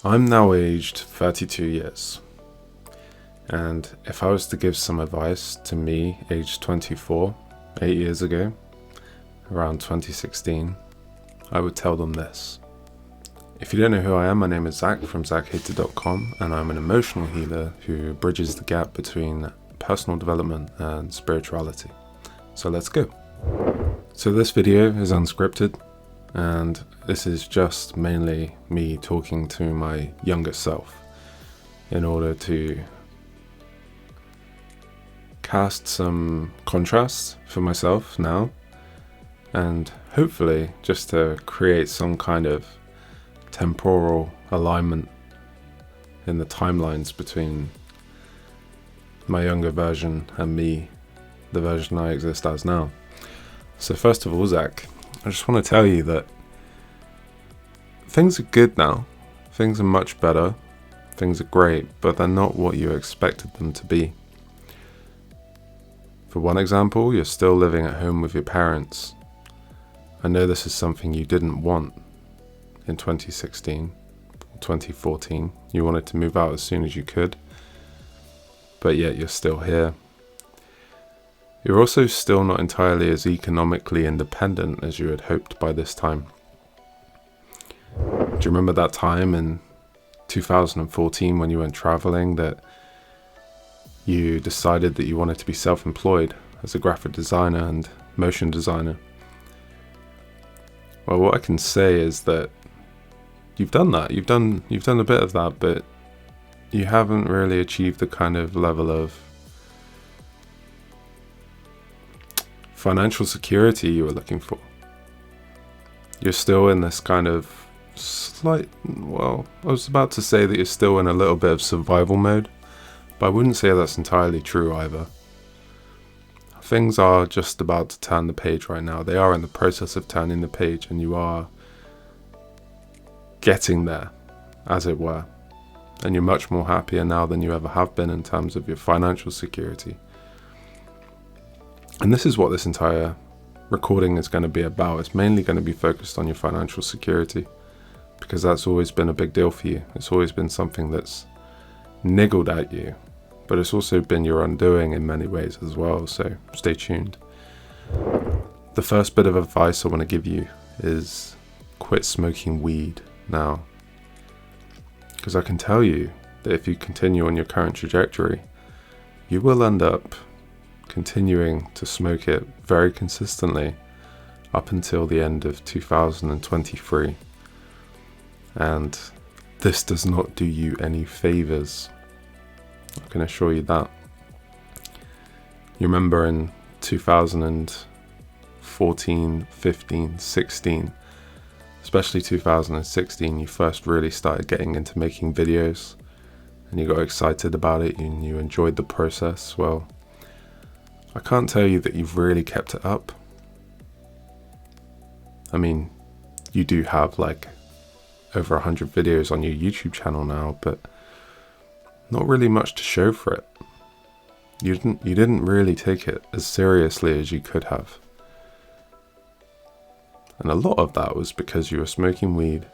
I'm now aged 32 years, and if I was to give some advice to me aged 24, 8 years ago, around 2016, I would tell them this. If you don't know who I am, my name is Zach from ZachHater.com, and I'm an emotional healer who bridges the gap between personal development and spirituality. So let's go. So this video is unscripted, and this is just mainly me talking to my younger self in order to cast some contrast for myself now, and hopefully just to create some kind of temporal alignment in the timelines between my younger version and me, the version I exist as now. So first of all, Zach, I just want to tell you that things are good now. Things are much better. Things are great, but they're not what you expected them to be. For one example, you're still living at home with your parents. I know this is something you didn't want in 2016 or 2014. You wanted to move out as soon as you could, but yet you're still here. You're also still not entirely as economically independent as you had hoped by this time. Do you remember that time in 2014 when you went traveling that you decided that you wanted to be self-employed as a graphic designer and motion designer? Well, what I can say is that you've done that. You've done a bit of that, but you haven't really achieved the kind of level of financial security you were looking for. You're still in this kind of I was about to say that you're still in a little bit of survival mode, but I wouldn't say that's entirely true either. Things are just about to turn the page right now. They are in the process of turning the page, and you are getting there, as it were. And you're much more happier now than you ever have been in terms of your financial security. And this is what this entire recording is going to be about. It's mainly going to be focused on your financial security, because that's always been a big deal for you. It's always been something that's niggled at you, but it's also been your undoing in many ways as well, so stay tuned. The first bit of advice I want to give you is quit smoking weed now. Because I can tell you that if you continue on your current trajectory, you will end up continuing to smoke it very consistently up until the end of 2023. And this does not do you any favors. I can assure you that. You remember in 2014, 15, 16, especially 2016, you first really started getting into making videos, and you got excited about it and you enjoyed the process. Well, I can't tell you that you've really kept it up. I mean, you do have like over 100 videos on your YouTube channel now, but not really much to show for it. You didn't really take it as seriously as you could have. And a lot of that was because you were smoking weed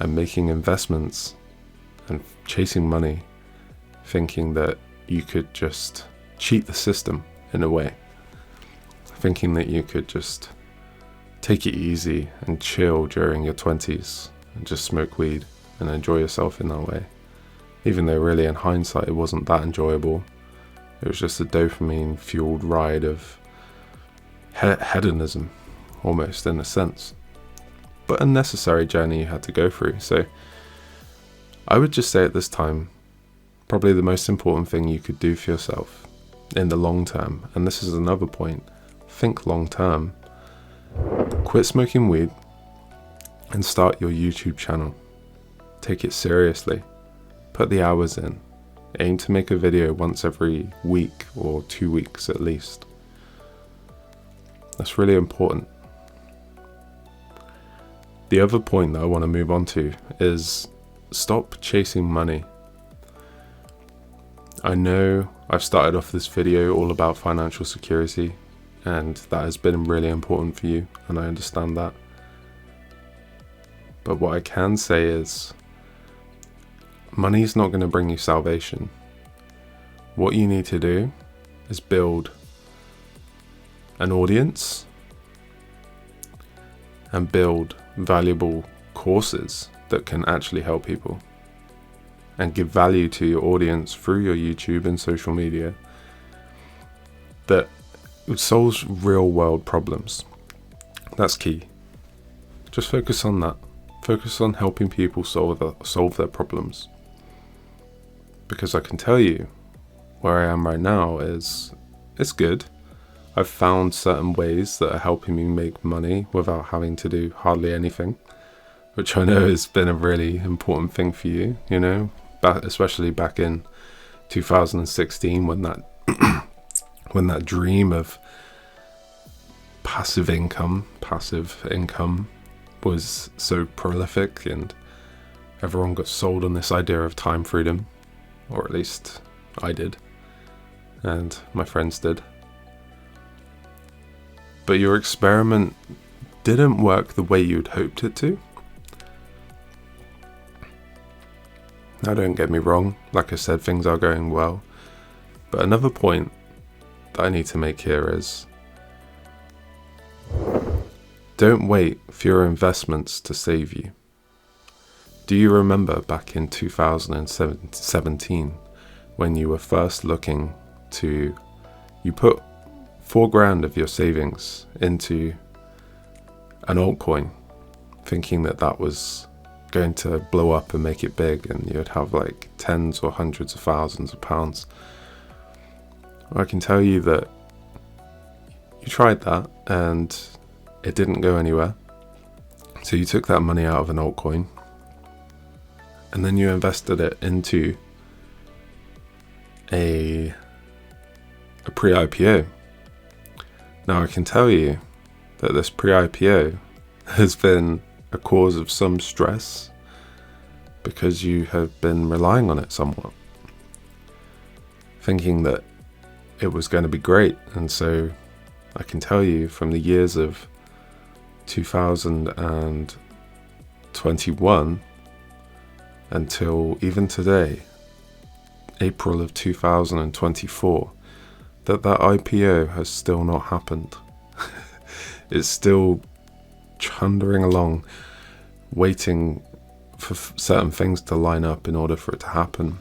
and making investments and chasing money, thinking that you could just cheat the system in a way. Thinking that you could just take it easy and chill during your 20s and just smoke weed and enjoy yourself in that way. Even though really in hindsight it wasn't that enjoyable. It was just a dopamine fueled ride of hedonism, almost in a sense. But a necessary journey you had to go through. So I would just say at this time, probably the most important thing you could do for yourself in the long term, and this is another point, think long term, quit smoking weed and start your YouTube channel. Take it seriously. Put the hours in. Aim to make a video once every week or 2 weeks at least. That's really important. The other point that I want to move on to is stop chasing money. I know I've started off this video all about financial security, and that has been really important for you, and I understand that. But what I can say is money's not going to bring you salvation. What you need to do is build an audience and build valuable courses that can actually help people and give value to your audience through your YouTube and social media that solves real world problems. That's key. Just focus on that. Focus on helping people solve their problems. Because I can tell you, where I am right now is, it's good. I've found certain ways that are helping me make money without having to do hardly anything, which I know has been a really important thing for you, you know, especially back in 2016 when that dream of passive income was so prolific, and everyone got sold on this idea of time freedom, or at least I did, and my friends did. But your experiment didn't work the way you'd hoped it to. Now, don't get me wrong, like I said, things are going well. But another point that I need to make here is, don't wait for your investments to save you. Do you remember back in 2017 when you were first looking to, you put $4,000 of your savings into an altcoin, thinking that was going to blow up and make it big, and you'd have like tens or hundreds of thousands of pounds? I can tell you that you tried that and it didn't go anywhere. So you took that money out of an altcoin and then you invested it into a pre-IPO. Now I can tell you that this pre-IPO has been a cause of some stress because you have been relying on it somewhat, thinking that it was going to be great. And so I can tell you from the years of 2021 until even today, April of 2024, that IPO has still not happened. It's still chundering along, waiting for certain things to line up in order for it to happen.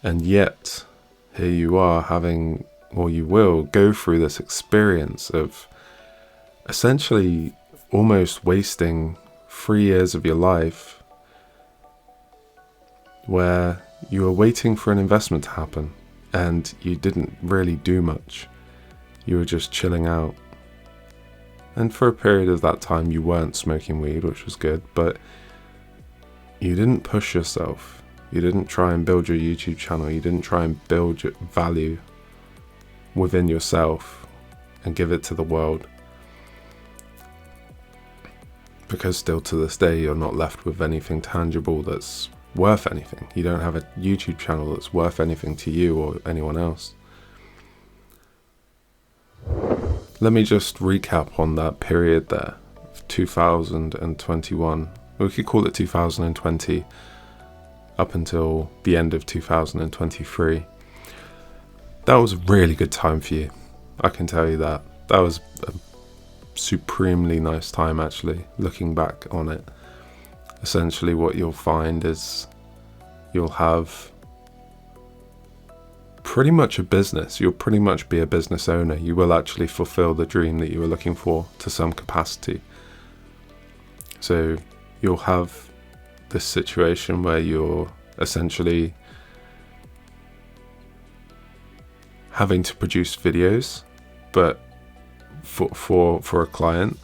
And yet, here you are having, or you will go through this experience of essentially almost wasting 3 years of your life where you were waiting for an investment to happen and you didn't really do much. You were just chilling out. And for a period of that time you weren't smoking weed, which was good, but you didn't push yourself. You didn't try and build your YouTube channel. You didn't try and build your value within yourself and give it to the world. Because still to this day, you're not left with anything tangible that's worth anything. You don't have a YouTube channel that's worth anything to you or anyone else. Let me just recap on that period there, 2021. We could call it 2020 up until the end of 2023. That was a really good time for you. I can tell you that. That was a supremely nice time, actually, looking back on it. Essentially what you'll find is you'll have pretty much a business. You'll pretty much be a business owner. You will actually fulfill the dream that you were looking for to some capacity. So you'll have this situation where you're essentially having to produce videos, but for a client,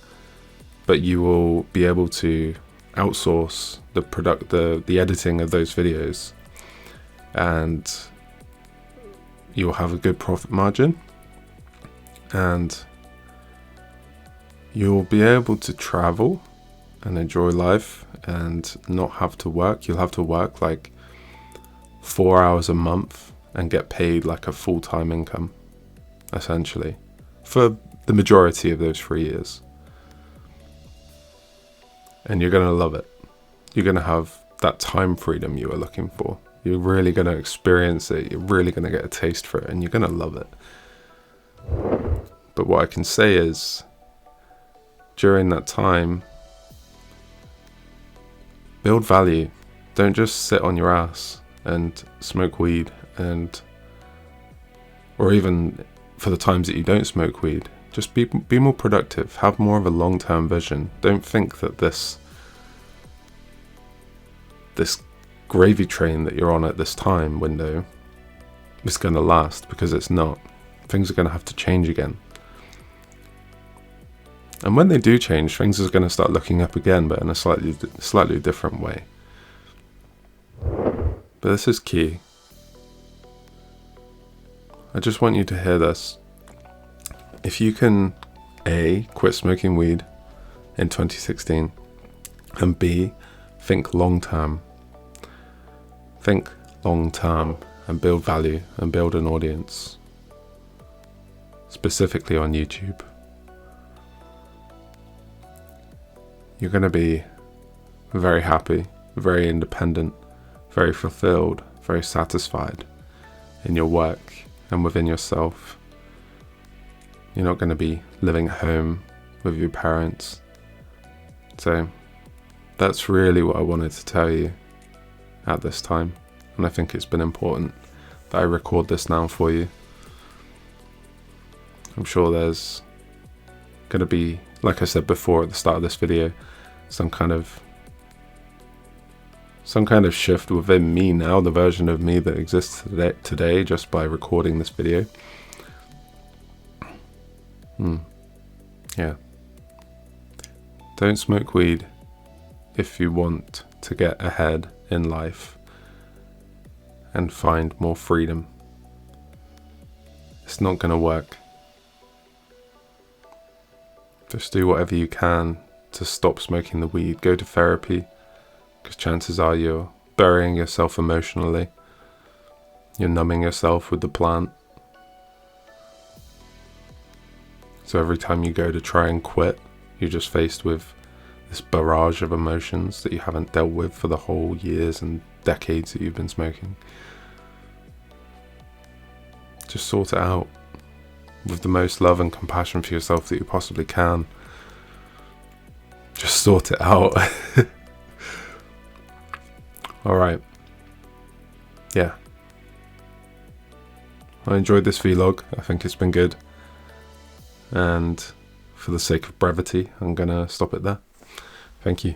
but you will be able to outsource the editing of those videos, and you'll have a good profit margin, and you'll be able to travel and enjoy life and not have to work. You'll have to work like 4 hours a month and get paid like a full-time income, essentially, for the majority of those 3 years. And you're going to love it. You're going to have that time freedom you were looking for. You're really going to experience it. You're really going to get a taste for it, and you're going to love it. But what I can say is, during that time, build value. Don't just sit on your ass and smoke weed, or even for the times that you don't smoke weed, just be more productive. Have more of a long-term vision. Don't think that this gravy train that you're on at this time window is going to last, because it's not. Things are going to have to change again. And when they do change, things are going to start looking up again, but in a slightly different way. But this is key. I just want you to hear this. If you can A, quit smoking weed in 2016, and B, think long term. Think long term and build value and build an audience, specifically on YouTube. You're going to be very happy, very independent, very fulfilled, very satisfied in your work and within yourself. You're not going to be living at home with your parents. So that's really what I wanted to tell you at this time. And I think it's been important that I record this now for you. I'm sure there's going to be, like I said before at the start of this video, some kind of shift within me now, the version of me that exists today just by recording this video. Yeah. Don't smoke weed if you want to get ahead in life and find more freedom. It's not going to work. Just do whatever you can to stop smoking the weed. Go to therapy, because chances are you're burying yourself emotionally. You're numbing yourself with the plant. So every time you go to try and quit, you're just faced with this barrage of emotions that you haven't dealt with for the whole years and decades that you've been smoking. Just sort it out with the most love and compassion for yourself that you possibly can. Just sort it out. Alright. Yeah. I enjoyed this vlog. I think it's been good. And for the sake of brevity, I'm going to stop it there. Thank you.